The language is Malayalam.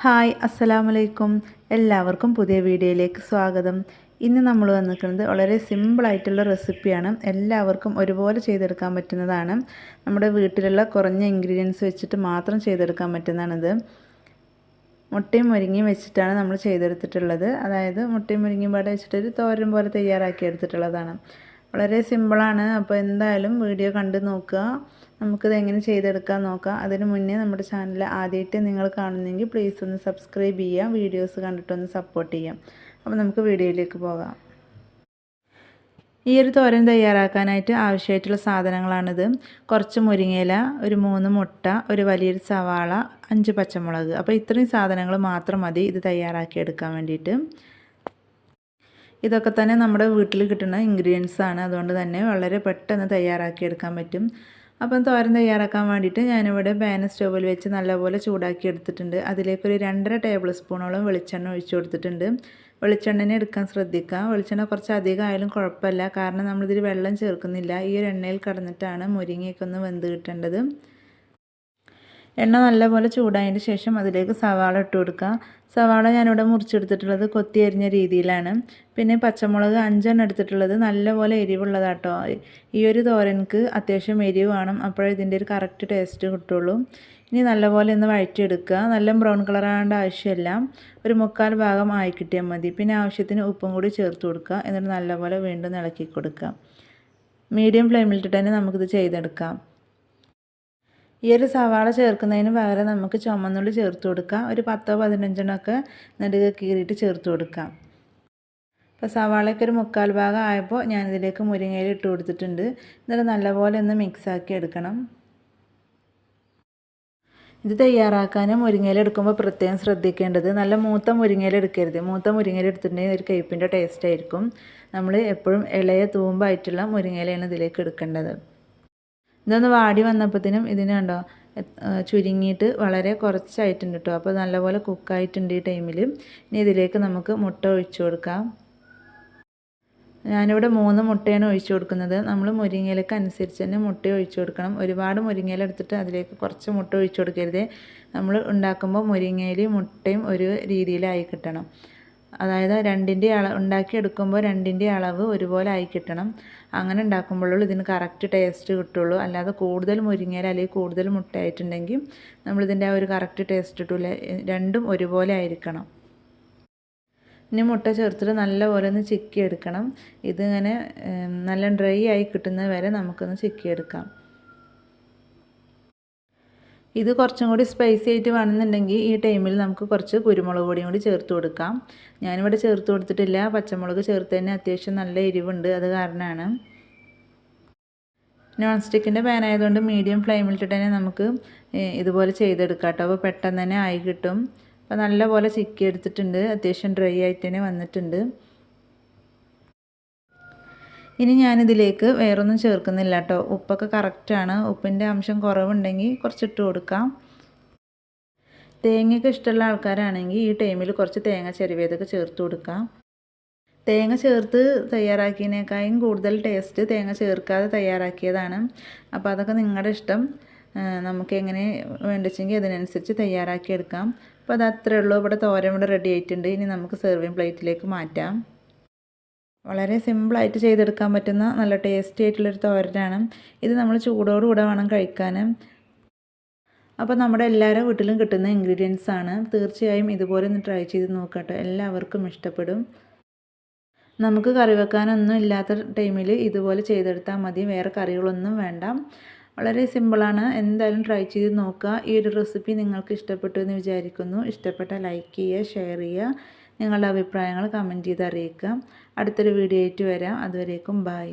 ഹായ് അസ്സലാമലൈക്കും. എല്ലാവർക്കും പുതിയ വീഡിയോയിലേക്ക് സ്വാഗതം. ഇന്ന് നമ്മൾ വന്നിരിക്കുന്നത് വളരെ സിമ്പിളായിട്ടുള്ള റെസിപ്പിയാണ്. എല്ലാവർക്കും ഒരുപോലെ ചെയ്തെടുക്കാൻ പറ്റുന്നതാണ്. നമ്മുടെ വീട്ടിലുള്ള കുറഞ്ഞ ഇൻഗ്രീഡിയൻസ് വെച്ചിട്ട് മാത്രം ചെയ്തെടുക്കാൻ പറ്റുന്നതാണിത്. മുട്ടയും മുരിങ്ങയും വെച്ചിട്ടാണ് നമ്മൾ ചെയ്തെടുത്തിട്ടുള്ളത്. അതായത് മുട്ടയും മുരിങ്ങയും പാടെ വെച്ചിട്ടൊരു തോരൻ പോലെ തയ്യാറാക്കി എടുത്തിട്ടുള്ളതാണ്. വളരെ സിമ്പിളാണ്. അപ്പോൾ എന്തായാലും വീഡിയോ കണ്ട് നോക്കുക. നമുക്കിത് എങ്ങനെ ചെയ്തെടുക്കാൻ നോക്കാം. അതിന് മുന്നേ നമ്മുടെ ചാനൽ ആദ്യമായിട്ട് നിങ്ങൾ കാണുന്നെങ്കിൽ പ്ലീസ് ഒന്ന് സബ്സ്ക്രൈബ് ചെയ്യുക. വീഡിയോസ് കണ്ടിട്ടൊന്ന് സപ്പോർട്ട് ചെയ്യാം. അപ്പോൾ നമുക്ക് വീഡിയോയിലേക്ക് പോകാം. ഈ ഒരു തോരൻ തയ്യാറാക്കാനായിട്ട് ആവശ്യമായിട്ടുള്ള സാധനങ്ങളാണിത്. കുറച്ച് മുരിങ്ങയില, ഒരു 3 മുട്ട, ഒരു വലിയൊരു സവാള, 5 പച്ചമുളക്. അപ്പോൾ ഇത്രയും സാധനങ്ങൾ മാത്രം മതി ഇത് തയ്യാറാക്കി എടുക്കാൻ വേണ്ടിയിട്ട്. ഇതൊക്കെ തന്നെ നമ്മുടെ വീട്ടിൽ കിട്ടുന്ന ഇൻഗ്രീഡിയൻസ് ആണ്. അതുകൊണ്ട് തന്നെ വളരെ പെട്ടെന്ന് തയ്യാറാക്കി എടുക്കാൻ പറ്റും. അപ്പം തോരൻ തയ്യാറാക്കാൻ വേണ്ടിയിട്ട് ഞാനിവിടെ പാൻ സ്റ്റൗവിൽ വെച്ച് നല്ലപോലെ ചൂടാക്കി എടുത്തിട്ടുണ്ട്. അതിലേക്കൊരു 2.5 ടേബിൾ സ്പൂണോളം വെളിച്ചെണ്ണ ഒഴിച്ചു കൊടുത്തിട്ടുണ്ട്. വെളിച്ചെണ്ണനെ എടുക്കാൻ ശ്രദ്ധിക്കുക. വെളിച്ചെണ്ണ കുറച്ച് അധികം ആയാലും കുഴപ്പമില്ല. കാരണം നമ്മളിതിൽ വെള്ളം ചേർക്കുന്നില്ല. ഈ ഒരു എണ്ണയിൽ കടന്നിട്ടാണ് മുരിങ്ങയൊക്കെ ഒന്ന് വെന്ത് കിട്ടേണ്ടത്. എണ്ണ നല്ലപോലെ ചൂടായതിന് ശേഷം അതിലേക്ക് സവാള ഇട്ട് കൊടുക്കുക. സവാള ഞാനിവിടെ മുറിച്ചെടുത്തിട്ടുള്ളത് കൊത്തി അരിഞ്ഞ രീതിയിലാണ്. പിന്നെ പച്ചമുളക് 5 എടുത്തിട്ടുള്ളത് നല്ലപോലെ എരിവുള്ളതാട്ടോ. ഈ ഒരു തോരൻക്ക് അത്യാവശ്യം എരിവ് വേണം. അപ്പോഴേ ഇതിൻ്റെ ഒരു കറക്റ്റ് ടേസ്റ്റ് കിട്ടുള്ളൂ. ഇനി നല്ലപോലെ ഒന്ന് വഴറ്റിയെടുക്കുക. നല്ല ബ്രൗൺ കളർ ആവേണ്ട ആവശ്യമില്ല. ഒരു 3/4 ഭാഗം ആയി കിട്ടിയാൽ മതി. പിന്നെ ആവശ്യത്തിന് ഉപ്പും കൂടി ചേർത്ത് കൊടുക്കുക. എന്നിട്ട് നല്ലപോലെ വീണ്ടും ഇളക്കി കൊടുക്കുക. മീഡിയം ഫ്ലെയിമിലിട്ട് തന്നെ നമുക്കിത് ചെയ്തെടുക്കാം. ഈ ഒരു സവാള ചേർക്കുന്നതിന് പകരം നമുക്ക് ചുമന്നുള്ളി ചേർത്ത് കൊടുക്കാം. ഒരു 10-15 ഒക്കെ നെടുകെ കീറിയിട്ട് ചേർത്ത് കൊടുക്കാം. അപ്പോൾ സവാളയ്ക്ക് ഒരു 3/4 ഭാഗം ആയപ്പോൾ ഞാനിതിലേക്ക് മുരിങ്ങയില ഇട്ട് കൊടുത്തിട്ടുണ്ട്. എന്നിട്ട് നല്ലപോലെ ഒന്ന് മിക്സാക്കി എടുക്കണം. ഇത് തയ്യാറാക്കാൻ മുരിങ്ങയില എടുക്കുമ്പോൾ പ്രത്യേകം ശ്രദ്ധിക്കേണ്ടത് നല്ല മൂത്ത മുരിങ്ങയില എടുക്കരുത്. മൂത്ത മുരിങ്ങയില എടുത്തിട്ടുണ്ടെങ്കിൽ ഒരു കയ്പ്പിൻ്റെ ടേസ്റ്റ് ആയിരിക്കും. നമ്മൾ എപ്പോഴും ഇളയ തൂമ്പായിട്ടുള്ള മുരിങ്ങയിലയാണ് ഇതിലേക്ക് എടുക്കേണ്ടത്. ഇതൊന്ന് വാടി വന്നപ്പോഴത്തേനും ഇതിന് കണ്ടോ ചുരുങ്ങിയിട്ട് വളരെ കുറച്ചായിട്ടുണ്ട് കേട്ടോ. അപ്പോൾ നല്ലപോലെ കുക്കായിട്ടുണ്ട് ഈ ടൈമിൽ. ഇനി ഇതിലേക്ക് നമുക്ക് മുട്ട ഒഴിച്ചു കൊടുക്കാം. ഞാനിവിടെ 3 മുട്ടയാണ് ഒഴിച്ചു കൊടുക്കുന്നത്. നമ്മൾ മുരിങ്ങയിലക്ക് അനുസരിച്ച് തന്നെ മുട്ട ഒഴിച്ചു കൊടുക്കണം. ഒരുപാട് മുരിങ്ങയില എടുത്തിട്ട് അതിലേക്ക് കുറച്ച് മുട്ട ഒഴിച്ചു കൊടുക്കരുത്. നമ്മൾ ഉണ്ടാക്കുമ്പോൾ മുരിങ്ങയിലയും മുട്ടയും ഒരു രീതിയിലായി കിട്ടണം. അതായത് ഉണ്ടാക്കിയെടുക്കുമ്പോൾ 2ൻ്റെ അളവ് ഒരുപോലെ ആയി കിട്ടണം. അങ്ങനെ ഉണ്ടാക്കുമ്പോഴുള്ളൂ ഇതിന് കറക്റ്റ് ടേസ്റ്റ് കിട്ടുള്ളൂ. അല്ലാതെ കൂടുതൽ മുരിങ്ങയില അല്ലെങ്കിൽ കൂടുതൽ മുട്ട ആയിട്ടുണ്ടെങ്കിൽ നമ്മളിതിൻ്റെ ആ ഒരു കറക്റ്റ് ടേസ്റ്റ് കിട്ടില്ല. രണ്ടും ഒരുപോലെ ആയിരിക്കണം. ഇനി മുട്ട ചേർത്തിട്ട് നല്ലപോലെ ഒന്ന് ചിക്കിയെടുക്കണം. ഇതിങ്ങനെ നല്ല ഡ്രൈ ആയി കിട്ടുന്നത് വരെ നമുക്കൊന്ന് ചിക്കിയെടുക്കാം. ഇത് കുറച്ചും കൂടി സ്പൈസി ആയിട്ട് വേണമെന്നുണ്ടെങ്കിൽ ഈ ടൈമിൽ നമുക്ക് കുറച്ച് കുരുമുളക് പൊടിയും കൂടി ചേർത്ത് കൊടുക്കാം. ഞാനിവിടെ ചേർത്ത് കൊടുത്തിട്ടില്ല. പച്ചമുളക് ചേർത്ത് തന്നെ അത്യാവശ്യം നല്ല എരിവുണ്ട്. അത് കാരണമാണ്. നോൺ സ്റ്റിക്കിൻ്റെ പാൻ ആയതുകൊണ്ട് മീഡിയം ഫ്ലെയിമിലിട്ടിട്ട് തന്നെ നമുക്ക് ഇതുപോലെ ചെയ്തെടുക്കാം കേട്ടോ. അപ്പോൾ പെട്ടെന്ന് തന്നെ ആയി കിട്ടും. അപ്പോൾ നല്ലപോലെ ചിക്കി എടുത്തിട്ടുണ്ട്. അത്യാവശ്യം ഡ്രൈ ആയിട്ട് തന്നെ വന്നിട്ടുണ്ട്. ഇനി ഞാനിതിലേക്ക് വേറൊന്നും ചേർക്കുന്നില്ല കേട്ടോ. ഉപ്പൊക്കെ കറക്റ്റാണ്. ഉപ്പിൻ്റെ അംശം കുറവുണ്ടെങ്കിൽ കുറച്ചിട്ട് കൊടുക്കാം. തേങ്ങയൊക്കെ ഇഷ്ടമുള്ള ആൾക്കാരാണെങ്കിൽ ഈ ടൈമിൽ കുറച്ച് തേങ്ങ ചിരവിയതൊക്കെ ചേർത്ത് കൊടുക്കാം. തേങ്ങ ചേർത്ത് തയ്യാറാക്കിയതിനേക്കാളും കൂടുതൽ ടേസ്റ്റ് തേങ്ങ ചേർക്കാതെ തയ്യാറാക്കിയതാണ്. അപ്പോൾ അതൊക്കെ നിങ്ങളുടെ ഇഷ്ടം. നമുക്ക് എങ്ങനെ വേണ്ടിച്ചെങ്കിൽ അതിനനുസരിച്ച് തയ്യാറാക്കിയെടുക്കാം. അപ്പോൾ അത് അത്രയേ ഉള്ളൂ. ഇവിടെ തോരൻ ഇവിടെ റെഡി ആയിട്ടുണ്ട്. ഇനി നമുക്ക് സെർവിങ് പ്ലേറ്റിലേക്ക് മാറ്റാം. വളരെ സിമ്പിളായിട്ട് ചെയ്തെടുക്കാൻ പറ്റുന്ന നല്ല ടേസ്റ്റി ആയിട്ടുള്ളൊരു തോരനാണ്. ഇത് നമ്മൾ ചൂടോടുകൂടെ വേണം കഴിക്കാൻ. അപ്പോൾ നമ്മുടെ എല്ലാവരുടെ വീട്ടിലും കിട്ടുന്ന ഇൻഗ്രീഡിയൻസ് ആണ്. തീർച്ചയായും ഇതുപോലെ ഒന്ന് ട്രൈ ചെയ്ത് നോക്കട്ടെ. എല്ലാവർക്കും ഇഷ്ടപ്പെടും. നമുക്ക് കറി വെക്കാനൊന്നും ഇല്ലാത്ത ടൈമിൽ ഇതുപോലെ ചെയ്തെടുത്താൽ മതി. വേറെ കറികളൊന്നും വേണ്ട. വളരെ സിമ്പിളാണ്. എന്തായാലും ട്രൈ ചെയ്ത് നോക്കുക. ഈ ഒരു റെസിപ്പി നിങ്ങൾക്ക് ഇഷ്ടപ്പെട്ടു എന്ന് വിചാരിക്കുന്നു. ഇഷ്ടപ്പെട്ടാൽ ലൈക്ക് ചെയ്യുക, ഷെയർ ചെയ്യുക. നിങ്ങളുടെ അഭിപ്രായങ്ങൾ കമൻറ്റ് ചെയ്ത് അറിയിക്കുക. അടുത്തൊരു വീഡിയോ ആയിട്ട് വരാം. അതുവരേക്കും ബൈ.